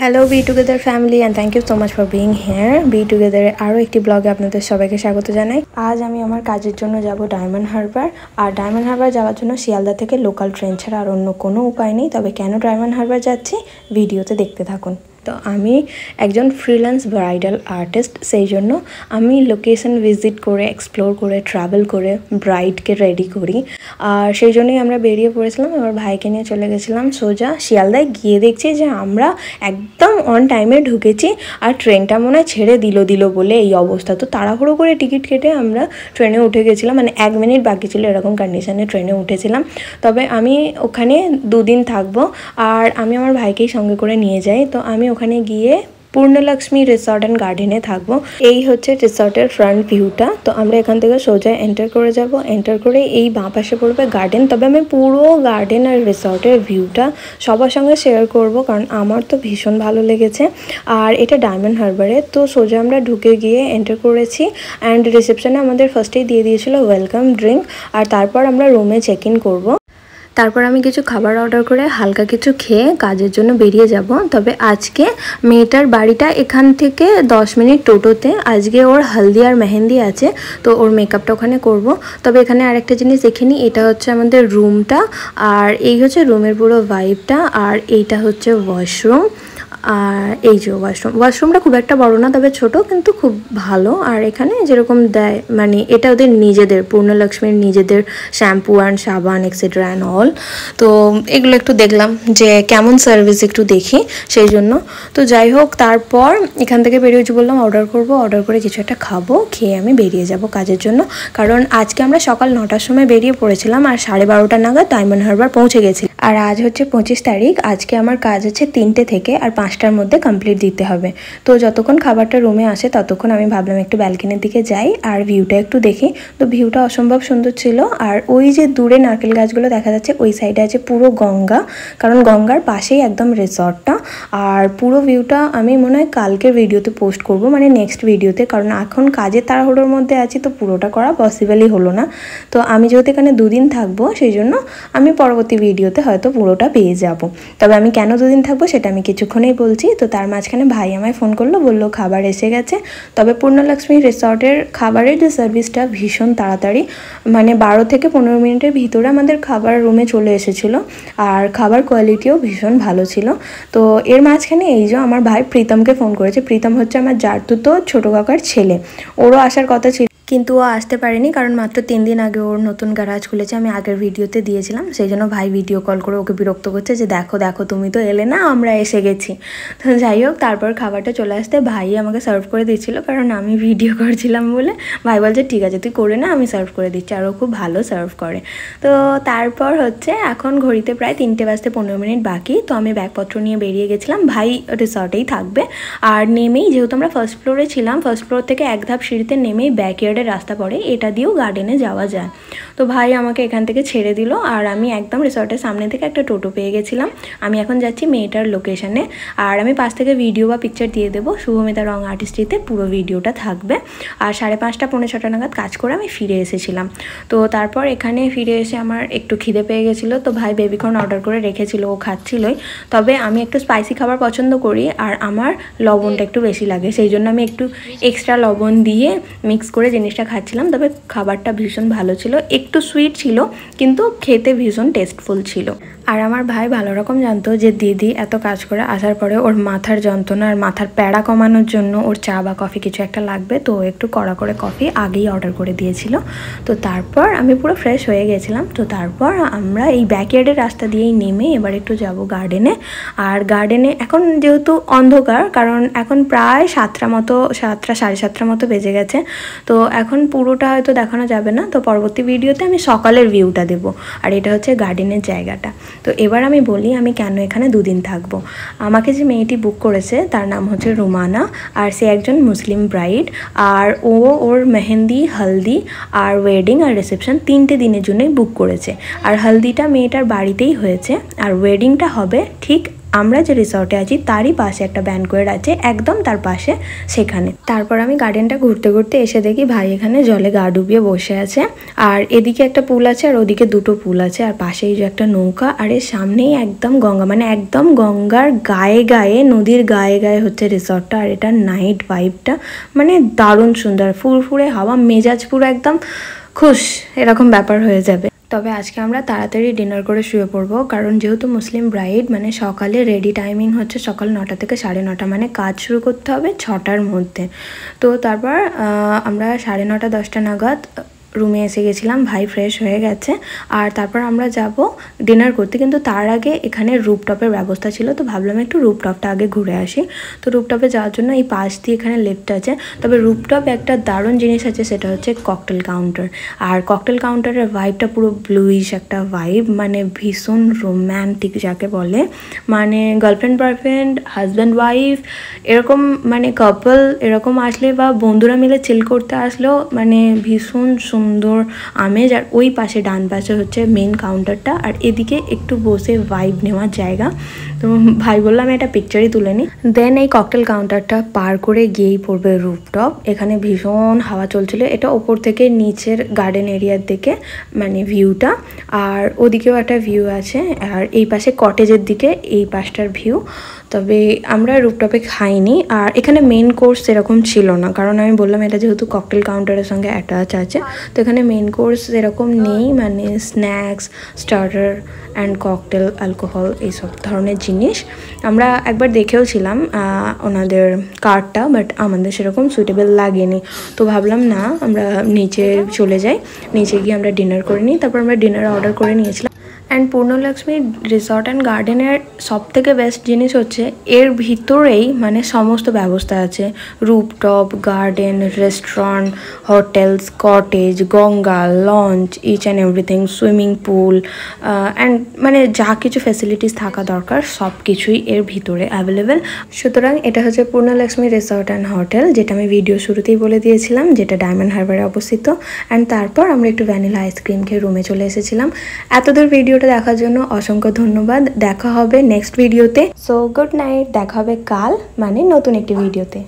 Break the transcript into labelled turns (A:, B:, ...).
A: Hello be together family and thank you so much for being here. Be টুগেদারের আরও একটি ব্লগে আপনাদের সবাইকে স্বাগত জানাই। আজ আমি আমার কাজের জন্য যাব ডায়মন্ড হারবার। আর ডায়মন্ড হারবার যাওয়ার জন্য শিয়ালদা থেকে লোকাল ট্রেন ছাড়া আর অন্য কোনো উপায় নেই। তবে কেন ডায়মন্ড হারবার যাচ্ছি ভিডিওতে দেখতে থাকুন। তো আমি একজন ফ্রিল্যান্স ব্রাইডাল আর্টিস্ট, সেই জন্য আমি লোকেশন ভিজিট করে এক্সপ্লোর করে ট্রাভেল করে ব্রাইডকে রেডি করি। আর সেই জন্যই আমরা বেরিয়ে পড়েছিলাম। এবার ভাইকে নিয়ে চলে গেছিলাম সোজা শিয়ালদায়। গিয়ে দেখছি যে আমরা একদম অন টাইমে ঢুকেছি আর ট্রেনটা মনে হয় ছেড়ে দিল বলে এই অবস্থা। তো তাড়াহুড়ো করে টিকিট কেটে আমরা ট্রেনে উঠে গেছিলাম, মানে 1 মিনিট বাকি ছিল এরকম কন্ডিশনে ট্রেনে উঠেছিলাম। তবে আমি ওখানে 2 দিন থাকবো আর আমি আমার ভাইকেই সঙ্গে করে নিয়ে যাই। তো আমি ওখানে গিয়ে পূর্ণলক্ষ্মী রিসর্ট অ্যান্ড গার্ডেনে থাকবো। এই হচ্ছে রিসর্টের ফ্রন্ট ভিউটা। তো আমরা এখান থেকে সোজা এন্টার করে যাব। এন্টার করে এই বাঁ পাশে পড়বে গার্ডেন। তবে আমি পুরো গার্ডেন আর রিসর্টের ভিউটা সবার সঙ্গে শেয়ার করব, কারণ আমার তো ভীষণ ভালো লেগেছে। আর এটা ডায়মন্ড হারবারে। তো সোজা আমরা ঢুকে গিয়ে এন্টার করেছি অ্যান্ড রিসেপশনে আমাদের ফার্স্টেই দিয়ে দিয়েছিল ওয়েলকাম ড্রিঙ্ক। আর তারপর আমরা রুমে চেক ইন করবো। তারপর আমি কিছু খাবার অর্ডার করে হালকা কিছু খেয়ে কাজের জন্য বেরিয়ে যাব। তবে আজকে মেয়েটার বাড়িটা এখান থেকে 10 মিনিট টোটোতে। আজকে ওর হলদি আর মেহেন্দি আছে, তো ওর মেকআপটা ওখানে করব। তবে এখানে আরেকটা জিনিস দেখে নিই, এটা হচ্ছে আমাদের রুমটা আর এই হচ্ছে রুমের পুরো ভাইবটা। আর এইটা হচ্ছে ওয়াশরুম। আর এই যে ওয়াশরুমটা খুব একটা বড় না, তবে ছোট কিন্তু খুব ভালো। আর এখানে যেরকম দেয়, মানে এটা ওদের নিজেদের, পূর্ণলক্ষ্মীর নিজেদের শ্যাম্পু অ্যান্ড সাবান এক্সেট্রা অ্যান্ড অল। তো এগুলো একটু দেখলাম যে কেমন সার্ভিস একটু দেখি, সেই জন্য। তো যাই হোক, তারপর এখান থেকে বেরিয়েছি, বললাম অর্ডার করে কিছু একটা খাবো, খেয়ে আমি বেরিয়ে যাব কাজের জন্য। কারণ আজকে আমরা সকাল 9টার সময় বেরিয়ে পড়েছিলাম আর 12:30 নাগাদ ডায়মন্ড হারবার পৌঁছে গেছি। আর আজ হচ্ছে 25 তারিখ। আজকে আমার কাজ আছে 3টে থেকে আর 5টার মধ্যে কমপ্লিট দিতে হবে। তো যতক্ষণ খাবারটা রুমে আসে ততক্ষণ আমি ভাবলাম একটু ব্যালকনির দিকে যাই আর ভিউটা একটু দেখি। তো ভিউটা অসম্ভব সুন্দর ছিল। আর ওই যে দূরে নারকেল গাছগুলো দেখা যাচ্ছে, ওই সাইডে আছে পুরো গঙ্গা, কারণ গঙ্গার পাশেই একদম রিসর্টটা। আর পুরো ভিউটা আমি মনে হয় কালকের ভিডিওতে পোস্ট করব, মানে নেক্সট ভিডিওতে, কারণ এখন কাজের তাড়াহুড়োর মধ্যে আছি, তো পুরোটা করা পসিবলই হলো না। তো আমি যেহেতু এখানে 2 দিন থাকবো, সেই জন্য আমি পরবর্তী ভিডিওতে হয়তো পুরোটা পেয়ে যাব। তবে আমি কেন 2 দিন থাকবো সেটা আমি কিছুক্ষণেই বলছি। তো তার মাঝখানে ভাই আমায় ফোন করলো, বললো খাবার এসে গেছে। তবে পূর্ণলক্ষ্মী রিসর্টের খাবারের যে সার্ভিসটা ভীষণ তাড়াতাড়ি, মানে 12 থেকে 15 মিনিটের ভিতরে আমাদের খাবার রুমে চলে এসেছিলো। আর খাবার কোয়ালিটিও ভীষণ ভালো ছিল। তো এর মাঝখানে এই যে আমার ভাই প্রীতমকে ফোন করেছে। প্রীতম হচ্ছে আমার জারতুতো ছোটো কাকার ছেলে। ওরও আসার কথা ছিল, কিন্তু ও আসতে পারেনি, কারণ মাত্র 3 দিন আগে ওর নতুন গ্যারাজ খুলেছে। আমি আগের ভিডিওতে দিয়েছিলাম, সেই জন্য ভাই ভিডিও কল করে ওকে বিরক্ত করছে যে দেখো তুমি তো এলে না, আমরা এসে গেছি। তো যাই হোক, তারপর খাবারটা চলে আসতে ভাই আমাকে সার্ভ করে দিচ্ছিল, কারণ আমি ভিডিও করছিলাম বলে। ভাই বলছে ঠিক আছে তুই করে না, আমি সার্ভ করে দিচ্ছি। আর ও খুব ভালো সার্ভ করে। তো তারপর হচ্ছে এখন ঘড়িতে প্রায় 3টে বাজতে 15 মিনিট বাকি। তো আমি ব্যাগপত্র নিয়ে বেরিয়ে গেছিলাম। ভাই রিসর্টেই থাকবে। আর নেমেই, যেহেতু আমরা ফার্স্ট ফ্লোরে ছিলাম, ফার্স্ট ফ্লোর থেকে 1 ধাপ সিঁড়িতে নেমেই ব্যাকইয়ার্ডের রাস্তা পড়ে, এটা দিয়েও গার্ডেনে যাওয়া যায়। তো ভাই আমাকে এখান থেকে ছেড়ে দিল আর আমি একদম রিসর্টের সামনে থেকে একটা টোটো পেয়ে গেছিলাম। আমি এখন যাচ্ছি মেয়েটার লোকেশনে। আর আমি পাশ থেকে ভিডিও বা পিকচার দিয়ে দেবো, শুভমিতা রং আর্টিস্ট্রিতে পুরো ভিডিওটা থাকবে। আর 5:30 পৌনে 6টা নাগাদ কাজ করে আমি ফিরে এসেছিলাম। তো তারপর এখানে ফিরে এসে আমার একটু খিদে পেয়ে গেছিলো। তো ভাই বেবিকর্ন অর্ডার করে রেখেছিল, ও খাচ্ছিলই। তবে আমি একটু স্পাইসি খাবার পছন্দ করি আর আমার লবণটা একটু বেশি লাগে, সেই জন্য আমি একটু এক্সট্রা লবণ দিয়ে মিক্স করে জিনিসটা খাচ্ছিলাম। তবে খাবারটা ভীষণ ভালো ছিল, একটু সুইট ছিল কিন্তু খেতে ভীষণ টেস্টফুল ছিল। আর আমার ভাই ভালো রকম জানতো যে দিদি এত কাজ করে আসার পরে ওর মাথার যন্ত্রণা আর মাথার প্যাড়া কমানোর জন্য ওর চা বা কফি কিছু একটা লাগবে। তো একটু কড়া করে কফি আগেই অর্ডার করে দিয়েছিল। তো তারপর আমি পুরো ফ্রেশ হয়ে গেছিলাম। তো তারপর আমরা এই ব্যাকইয়ার্ডের রাস্তা দিয়েই নেমে এবার একটু যাব গার্ডেনে। আর গার্ডেনে এখন যেহেতু অন্ধকার, কারণ এখন প্রায় 7টা মতো, 7টা 7:30 মতো বেজে গেছে। তো এখন পুরোটা হয়তো দেখানো যাবে না, তো পরবর্তী ভিডিওতে আমি সকালের ভিউটা দেব। আর এটা হচ্ছে গার্ডেনের জায়গাটা। তো এবার আমি বলি আমি কেন এখানে 2 দিন থাকবো। আমাকে যে মেয়েটি বুক করেছে তার নাম হচ্ছে রুমানা, আর সে একজন মুসলিম ব্রাইড। আর ওর মেহেন্দি, হলদি আর ওয়েডিং আর রিসেপশন 3টে দিনের জন্যই বুক করেছে। আর হলদিটা মেয়েটার বাড়িতেই হয়েছে আর ওয়েডিংটা হবে ঠিক আমরা যে রিসর্টে আছি তারই পাশে একটা ব্যানকোয়েট আছে, একদম তার পাশে, সেখানে। তারপর আমি গার্ডেনটা ঘুরতে ঘুরতে এসে দেখি ভাই এখানে জলে গা ডুবিয়ে বসে আছে। আর এদিকে একটা পুল আছে আর ওদিকে দুটো পুল আছে, আর পাশেই যে একটা নৌকা, আর এর সামনেই একদম গঙ্গা, মানে একদম গঙ্গার গায়ে গায়ে, নদীর গায়ে গায়ে হচ্ছে রিসর্টটা। আর এটা নাইট ভাইবটা মানে দারুণ সুন্দর, ফুরফুরে হাওয়া, মেজাজ পুরো একদম খুশ, এরকম ব্যাপার হয়ে যাবে। তবে আজকে আমরা তাড়াতাড়ি ডিনার করে শুয়ে পড়বো, কারণ যেহেতু মুসলিম ব্রাইড, মানে সকালে রেডি টাইমিং হচ্ছে সকাল 9টা থেকে 9:30, মানে কাজ শুরু করতে হবে 6টার মধ্যে। তো তারপর আমরা 9:30 10টা নাগাদ রুমে এসে গেছিলাম, ভাই ফ্রেশ হয়ে গেছে। আর তারপর আমরা যাব ডিনার করতে, কিন্তু তার আগে এখানে রুপটপের ব্যবস্থা ছিল, তো ভাবলাম একটু রুপটপটা আগে ঘুরে আসি। তো রুপটপে যাওয়ার জন্য এই পাশ দিয়ে এখানে লিফট আছে। তবে রুপটপ একটা দারুণ জিনিস আছে, সেটা হচ্ছে ককটেল কাউন্টার। আর ককটেল কাউন্টারের ভাইবটা পুরো ব্লুইশ একটা ভাইব, মানে ভীষণ রোম্যান্টিক যাকে বলে, মানে গার্লফ্রেন্ড বয়ফ্রেন্ড, হাজব্যান্ড ওয়াইফ, এরকম মানে কাপল এরকম আসলে বা বন্ধুরা মিলে চিল করতে আসলেও মানে ভীষণ সুন্দর আমেজ। আর ওই পাশে ডান পাশে হচ্ছে মেন কাউন্টারটা, আর এদিকে একটু বসে ভাইব নেওয়ার জায়গা। তো ভাই বললাম এটা পিকচারই তুলে নিই। দেন এই ককটেল কাউন্টারটা পার করে গিয়েই পড়বে রুফটপ। এখানে ভীষণ হাওয়া চলছিল, এটা ওপর থেকে নিচের গার্ডেন এরিয়ার দিকে মানে ভিউটা, আর ওদিকেও একটা ভিউ আছে, আর এই পাশে কটেজের দিকে এই পাশটার ভিউ। তবে আমরা রুফটপে খাইনি, আর এখানে মেন কোর্স এরকম ছিল না, কারণ আমি বললাম এটা যেহেতু ককটেল কাউন্টারের সঙ্গে অ্যাটাচ আছে, তো এখানে মেন কোর্স এরকম নেই, মানে snacks, starter and cocktail, alcohol, এইসব ধরনের জিনিস। আমরা একবার দেখেও ছিলাম ওনাদের কার্ডটা, বাট আমাদের সেরকম সুইটেবল লাগেনি। তো ভাবলাম না, আমরা নিচে চলে যাই, নিচে গিয়ে আমরা ডিনার করে নিই। তারপর আমরা ডিনার অর্ডার করে নিয়েছিলাম। অ্যান্ড পূর্ণলক্ষ্মী রিসর্ট অ্যান্ড গার্ডেনের সবথেকে বেস্ট জিনিস হচ্ছে এর ভিতরেই মানে সমস্ত ব্যবস্থা আছে, rooftop, garden, restaurant, hotels, cottage, Ganga, launch, each and everything, swimming pool, and মানে যা কিছু ফ্যাসিলিটিস থাকা দরকার সব কিছুই এর ভিতরে অ্যাভেলেবেল। সুতরাং এটা হচ্ছে পূর্ণলক্ষ্মী রিসর্ট অ্যান্ড হোটেল, যেটা আমি ভিডিও শুরুতেই বলে দিয়েছিলাম, যেটা ডায়মন্ড হারবারে অবস্থিত। অ্যান্ড তারপর আমরা একটু ভ্যানিলা আইসক্রিম খেয়ে রুমে চলে এসেছিলাম। এতদূর ভিডিওটা দেখার জন্য অসংখ্য ধন্যবাদ। দেখা হবে নেক্সট ভিডিওতে। সো গুড নাইট, দেখা হবে কাল মানে নতুন একটি ভিডিওতে।